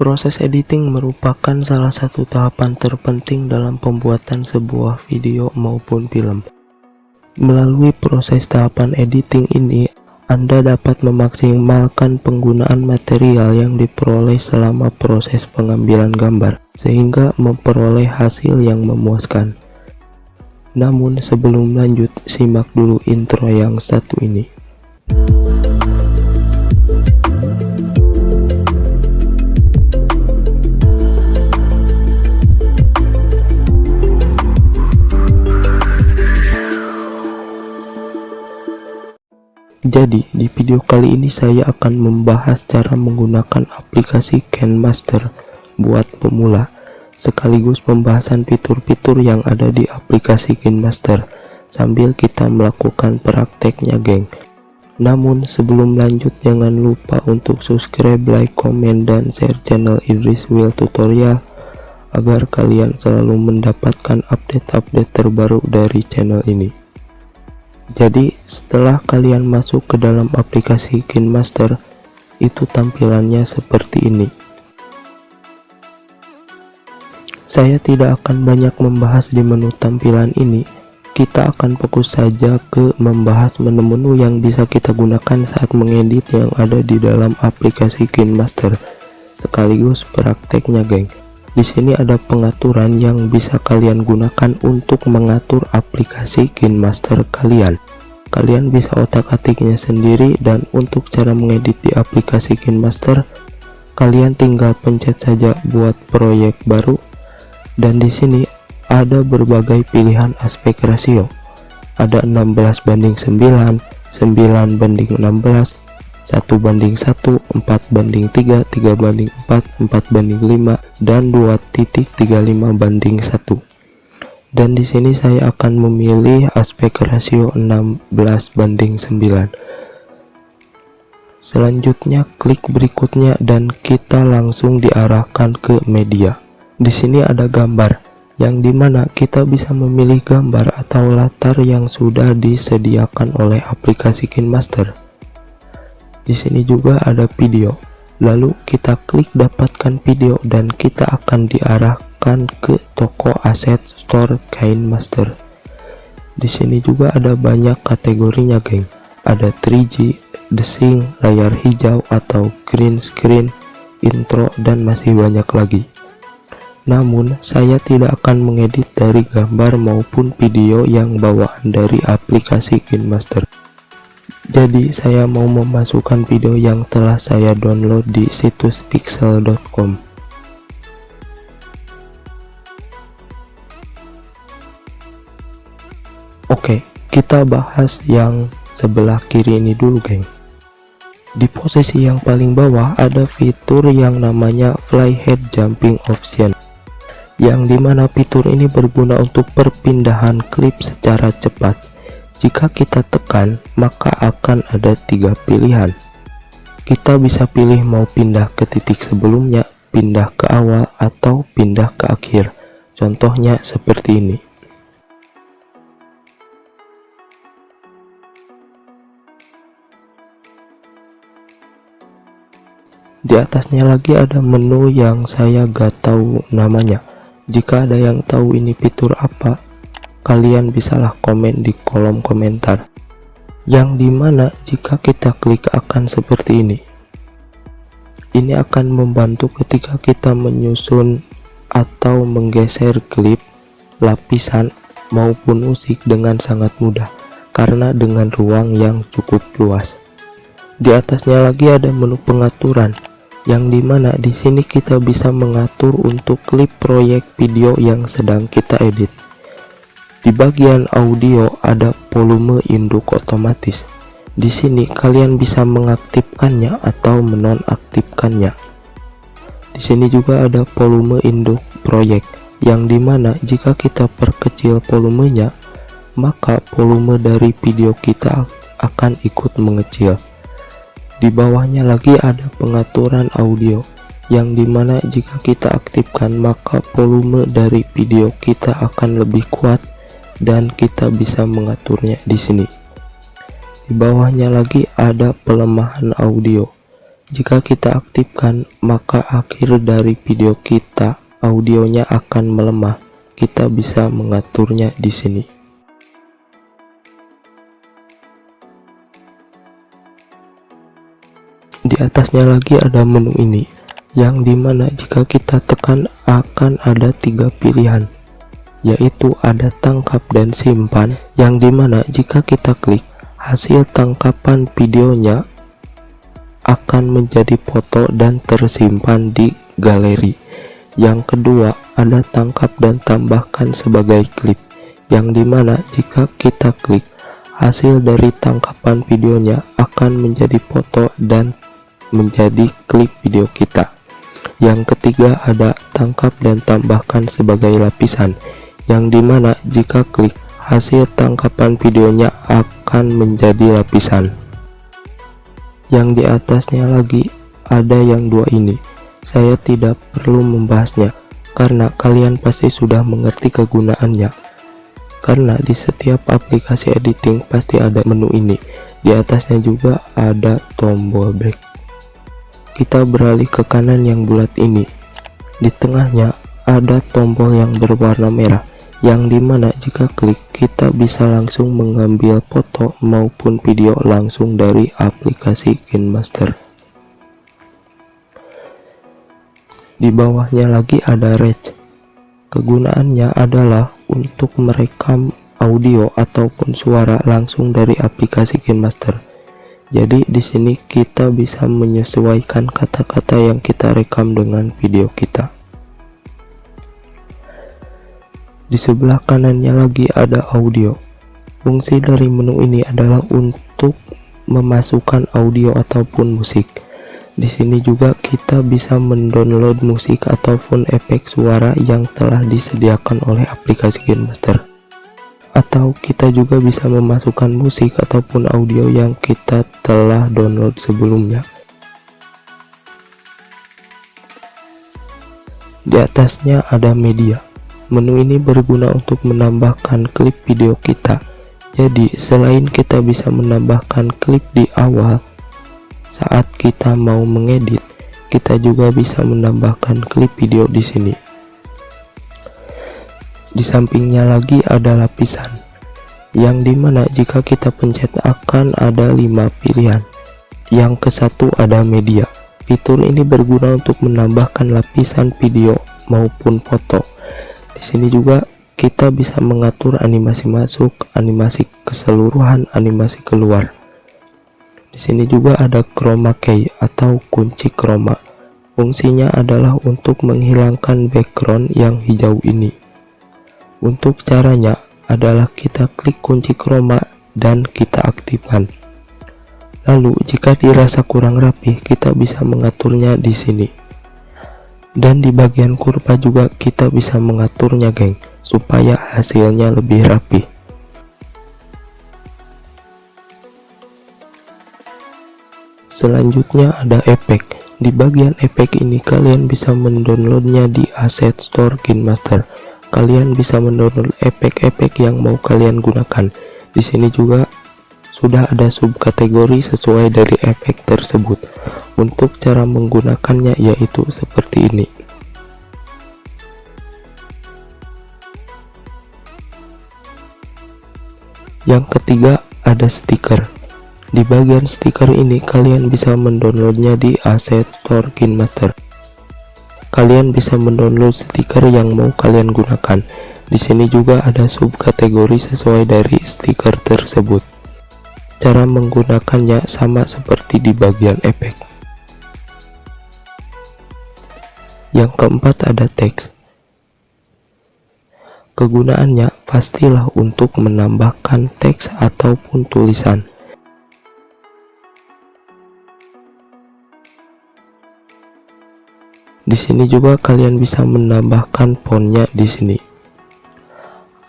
Proses editing merupakan salah satu tahapan terpenting dalam pembuatan sebuah video maupun film. Melalui proses tahapan editing ini, Anda dapat memaksimalkan penggunaan material yang diperoleh selama proses pengambilan gambar, sehingga memperoleh hasil yang memuaskan. Namun sebelum lanjut, simak dulu intro yang satu ini. Jadi, di video kali ini saya akan membahas cara menggunakan aplikasi KineMaster buat pemula, sekaligus pembahasan fitur-fitur yang ada di aplikasi KineMaster, sambil kita melakukan prakteknya, geng. Namun, sebelum lanjut, jangan lupa untuk subscribe, like, komen, dan share channel Idris Will Tutorial, agar kalian selalu mendapatkan update-update terbaru dari channel ini. Jadi setelah kalian masuk ke dalam aplikasi KineMaster, itu tampilannya seperti ini. Saya tidak akan banyak membahas di menu tampilan ini. Kita akan fokus saja ke membahas menu-menu yang bisa kita gunakan saat mengedit yang ada di dalam aplikasi KineMaster, sekaligus prakteknya, geng. Di sini ada pengaturan yang bisa kalian gunakan untuk mengatur aplikasi KineMaster kalian. Kalian bisa otak-atiknya sendiri, dan untuk cara mengedit di aplikasi KineMaster, kalian tinggal pencet saja buat proyek baru, dan di sini ada berbagai pilihan aspek rasio. Ada 16:9, 9:16, 1:1, 4:3, 3:4, 4:5, dan 2.35:1. Dan di sini saya akan memilih aspek rasio 16:9. Selanjutnya klik berikutnya dan kita langsung diarahkan ke media. Di sini ada gambar, yang dimana kita bisa memilih gambar atau latar yang sudah disediakan oleh aplikasi KineMaster. Di sini juga ada video. Lalu kita klik dapatkan video dan kita akan diarahkan ke toko aset store KineMaster. Di sini juga ada banyak kategorinya, geng. Ada 3G, desing, layar hijau atau green screen, intro, dan masih banyak lagi. Namun saya tidak akan mengedit dari gambar maupun video yang bawaan dari aplikasi KineMaster. Jadi saya mau memasukkan video yang telah saya download di situs pixel.com. Oke, kita bahas yang sebelah kiri ini dulu, geng. Di posisi yang paling bawah ada fitur yang namanya Flyhead Jumping Option, yang dimana fitur ini berguna untuk perpindahan klip secara cepat. Jika kita tekan, maka akan ada 3 pilihan. Kita bisa pilih mau pindah ke titik sebelumnya, pindah ke awal, atau pindah ke akhir. Contohnya seperti ini. Di atasnya lagi ada menu yang saya gak tahu namanya. Jika ada yang tahu ini fitur apa, kalian bisalah komen di kolom komentar. Yang dimana jika kita klik akan seperti ini. Ini akan membantu ketika kita menyusun atau menggeser klip, lapisan, maupun musik dengan sangat mudah, karena dengan ruang yang cukup luas. Di atasnya lagi ada menu pengaturan, yang dimana di sini kita bisa mengatur untuk klip proyek video yang sedang kita edit. Di bagian audio ada volume induk otomatis. Di sini kalian bisa mengaktifkannya atau menonaktifkannya. Di sini juga ada volume induk proyek, yang dimana jika kita perkecil volumenya, maka volume dari video kita akan ikut mengecil. Di bawahnya lagi ada pengaturan audio, yang dimana jika kita aktifkan maka volume dari video kita akan lebih kuat dan kita bisa mengaturnya di sini. Di bawahnya lagi ada pelemahan audio, Jika kita aktifkan, maka akhir dari video kita audionya akan melemah. Kita bisa mengaturnya di sini. Di atasnya lagi ada menu ini, yang dimana jika kita tekan akan ada 3 pilihan, yaitu ada tangkap dan simpan, yang dimana jika kita klik, hasil tangkapan videonya akan menjadi foto dan tersimpan di galeri. Yang kedua ada tangkap dan tambahkan sebagai klip, yang dimana jika kita klik, hasil dari tangkapan videonya akan menjadi foto dan menjadi klip video kita. Yang ketiga ada tangkap dan tambahkan sebagai lapisan, yang dimana jika klik, hasil tangkapan videonya akan menjadi lapisan. Yang di atasnya lagi ada yang 2 ini, saya tidak perlu membahasnya karena kalian pasti sudah mengerti kegunaannya, karena di setiap aplikasi editing pasti ada menu ini. Di atasnya juga ada tombol back. Kita beralih ke kanan yang bulat ini. Di tengahnya ada tombol yang berwarna merah, yang dimana jika klik kita bisa langsung mengambil foto maupun video langsung dari aplikasi KineMaster. Di bawahnya lagi ada Rec. Kegunaannya adalah untuk merekam audio ataupun suara langsung dari aplikasi KineMaster. Jadi di sini kita bisa menyesuaikan kata-kata yang kita rekam dengan video kita. Di sebelah kanannya lagi ada audio. Fungsi dari menu ini adalah untuk memasukkan audio ataupun musik. Di sini juga kita bisa mendownload musik ataupun efek suara yang telah disediakan oleh aplikasi KineMaster. Atau kita juga bisa memasukkan musik ataupun audio yang kita telah download sebelumnya. Di atasnya ada media. Menu ini berguna untuk menambahkan klip video kita. Jadi selain kita bisa menambahkan klip di awal saat kita mau mengedit, kita juga bisa menambahkan klip video di sini. Di sampingnya lagi ada lapisan, yang dimana jika kita pencet akan ada 5 pilihan. Yang ke satu ada media. Fitur ini berguna untuk menambahkan lapisan video maupun foto. Di sini juga kita bisa mengatur animasi masuk, animasi keseluruhan, animasi keluar. Di sini juga ada chroma key atau kunci chroma. Fungsinya adalah untuk menghilangkan background yang hijau ini. Untuk caranya adalah kita klik kunci chroma dan kita aktifkan. Lalu jika dirasa kurang rapi, kita bisa mengaturnya di sini. Dan di bagian kurva juga kita bisa mengaturnya, geng, supaya hasilnya lebih rapi. Selanjutnya ada efek. Di bagian efek ini kalian bisa mendownloadnya di Asset Store KineMaster. Kalian bisa mendownload efek-efek yang mau kalian gunakan. Di sini juga sudah ada subkategori sesuai dari efek tersebut. Untuk cara menggunakannya yaitu seperti ini. Yang ketiga ada stiker. Di bagian stiker ini kalian bisa mendownloadnya di Asset Store KineMaster. Kalian bisa mendownload stiker yang mau kalian gunakan. Di sini juga ada subkategori sesuai dari stiker tersebut. Cara menggunakannya sama seperti di bagian efek. Yang keempat ada teks. Kegunaannya pastilah untuk menambahkan teks ataupun tulisan. Di sini juga kalian bisa menambahkan fontnya di sini.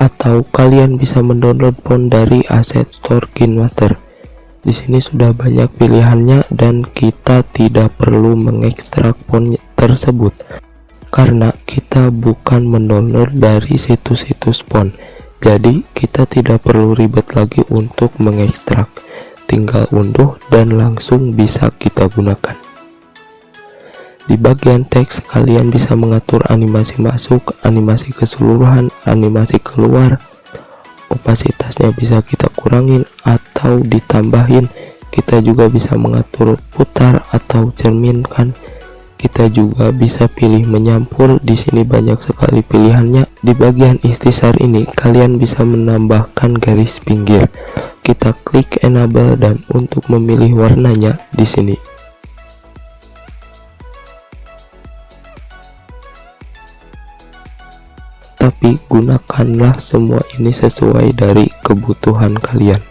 Atau kalian bisa mendownload font dari Asset Store KineMaster. Di sini sudah banyak pilihannya dan kita tidak perlu mengekstrak font tersebut karena kita bukan mendownload dari situs-situs font. Jadi kita tidak perlu ribet lagi untuk mengekstrak. Tinggal unduh dan langsung bisa kita gunakan. Di bagian teks kalian bisa mengatur animasi masuk, animasi keseluruhan, animasi keluar. Opasitasnya bisa kita kurangin atau ditambahin. Kita juga bisa mengatur putar atau cerminkan. Kita juga bisa pilih menyampul. Di sini banyak sekali pilihannya. Di bagian ikhtisar ini kalian bisa menambahkan garis pinggir. Kita klik enable dan untuk memilih warnanya di sini. Tapi gunakanlah semua ini sesuai dari kebutuhan kalian.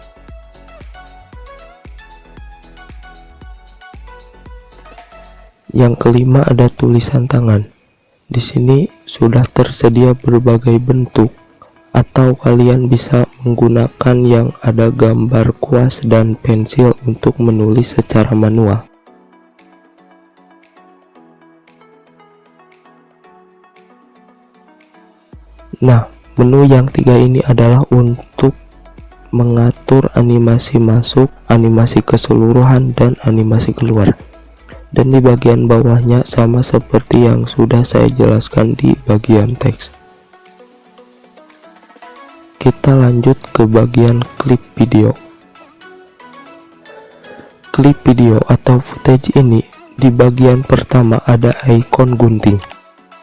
Yang kelima ada tulisan tangan. Di sini sudah tersedia berbagai bentuk, atau kalian bisa menggunakan yang ada gambar kuas dan pensil untuk menulis secara manual. Nah, menu yang tiga ini adalah untuk mengatur animasi masuk, animasi keseluruhan, dan animasi keluar. Dan di bagian bawahnya sama seperti yang sudah saya jelaskan di bagian teks. Kita lanjut ke bagian klip video. Klip video atau footage ini di bagian pertama ada ikon gunting.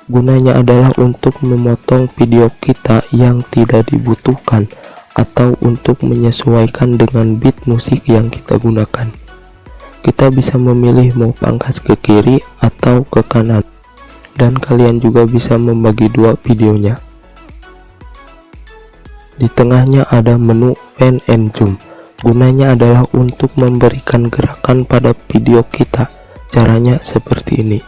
Gunanya adalah untuk memotong video kita yang tidak dibutuhkan atau untuk menyesuaikan dengan beat musik yang kita gunakan. Kita bisa memilih mau pangkas ke kiri atau ke kanan, dan kalian juga bisa membagi dua videonya. Di tengahnya ada menu pan and zoom. Gunanya adalah untuk memberikan gerakan pada video kita. Caranya seperti ini.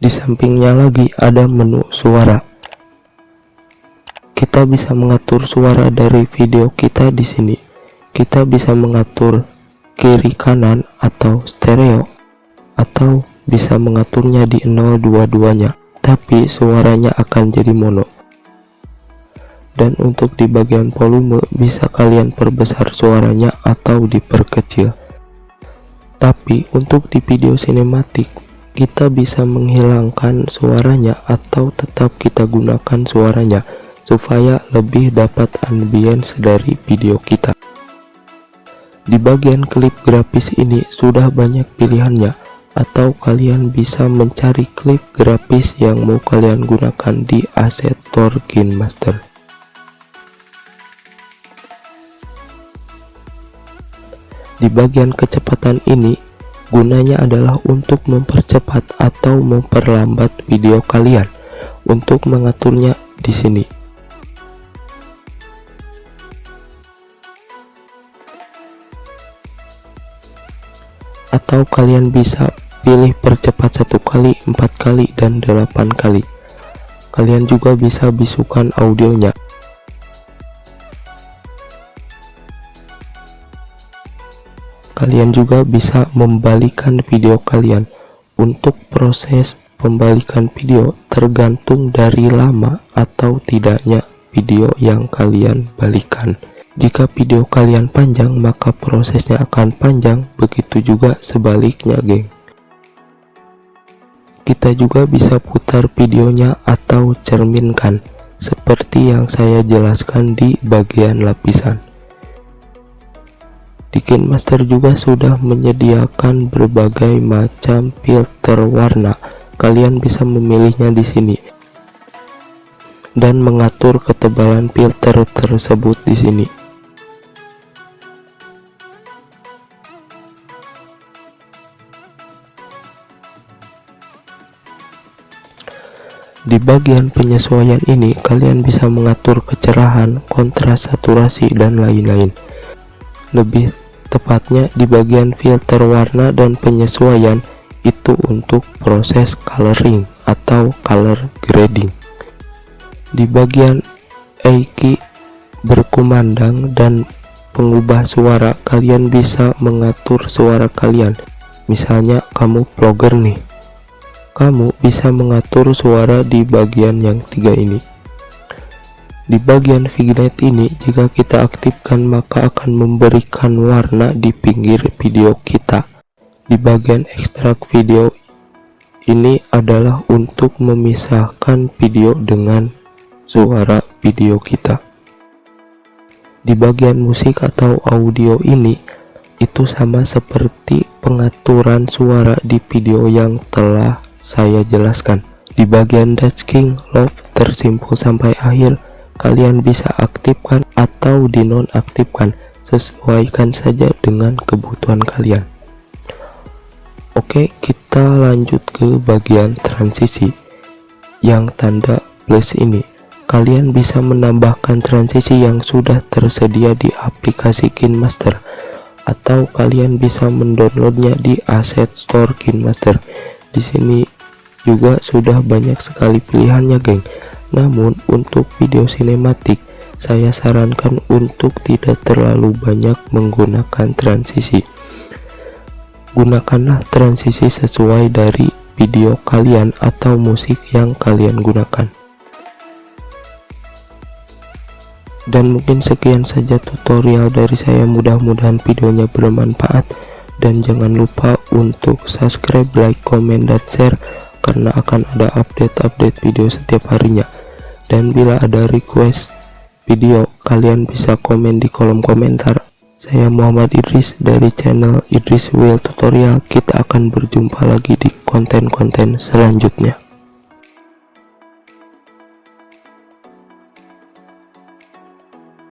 Di sampingnya lagi ada menu suara. Kita bisa mengatur suara dari video kita di sini. Kita bisa mengatur kiri kanan atau stereo, atau bisa mengaturnya di 0 dua-duanya, tapi suaranya akan jadi mono. Dan untuk di bagian volume bisa kalian perbesar suaranya atau diperkecil. Tapi untuk di video sinematik kita bisa menghilangkan suaranya atau tetap kita gunakan suaranya supaya lebih dapat ambience dari video kita. Di bagian klip grafis ini sudah banyak pilihannya, atau kalian bisa mencari klip grafis yang mau kalian gunakan di Asset Store KineMaster. Di bagian kecepatan ini gunanya adalah untuk mempercepat atau memperlambat video kalian. Untuk mengaturnya di sini. Atau kalian bisa pilih percepat 1 kali, 4 kali, dan 8 kali. Kalian juga bisa bisukan audionya. Kalian juga bisa membalikan video kalian. Untuk proses pembalikan video tergantung dari lama atau tidaknya video yang kalian balikan. Jika video kalian panjang maka prosesnya akan panjang, begitu juga sebaliknya geng. Kita juga bisa putar videonya atau cerminkan seperti yang saya jelaskan di bagian lapisan. Di KineMaster juga sudah menyediakan berbagai macam filter warna. Kalian bisa memilihnya di sini dan mengatur ketebalan filter tersebut di sini. Di bagian penyesuaian ini kalian bisa mengatur kecerahan, kontras, saturasi, dan lain-lain. Lebih tepatnya di bagian filter warna dan penyesuaian itu untuk proses coloring atau color grading. Di bagian EQ berkumandang dan pengubah suara, kalian bisa mengatur suara kalian. Misalnya kamu vlogger nih, Kamu bisa mengatur suara di bagian yang tiga ini. Di bagian vignette ini, jika kita aktifkan maka akan memberikan warna di pinggir video kita. Di bagian ekstrak video ini adalah untuk memisahkan video dengan suara video kita. Di bagian musik atau audio ini, itu sama seperti pengaturan suara di video yang telah saya jelaskan. Di bagian Dutch-King Love tersimpul sampai akhir, kalian bisa aktifkan atau dinonaktifkan, sesuaikan saja dengan kebutuhan kalian. Oke, kita lanjut ke bagian transisi yang tanda plus ini. Kalian bisa menambahkan transisi yang sudah tersedia di aplikasi KineMaster, atau kalian bisa mendownloadnya di Asset Store KineMaster. Di sini juga sudah banyak sekali pilihannya, geng. Namun untuk video sinematik, saya sarankan untuk tidak terlalu banyak menggunakan transisi. Gunakanlah transisi sesuai dari video kalian atau musik yang kalian gunakan. Dan mungkin sekian saja tutorial dari saya, mudah-mudahan videonya bermanfaat, dan jangan lupa untuk subscribe, like, komen, dan share, karena akan ada update-update video setiap harinya. Dan bila ada request video, kalian bisa komen di kolom komentar. Saya Muhammad Idris dari channel Idris Will Tutorial. Kita akan berjumpa lagi di konten-konten selanjutnya.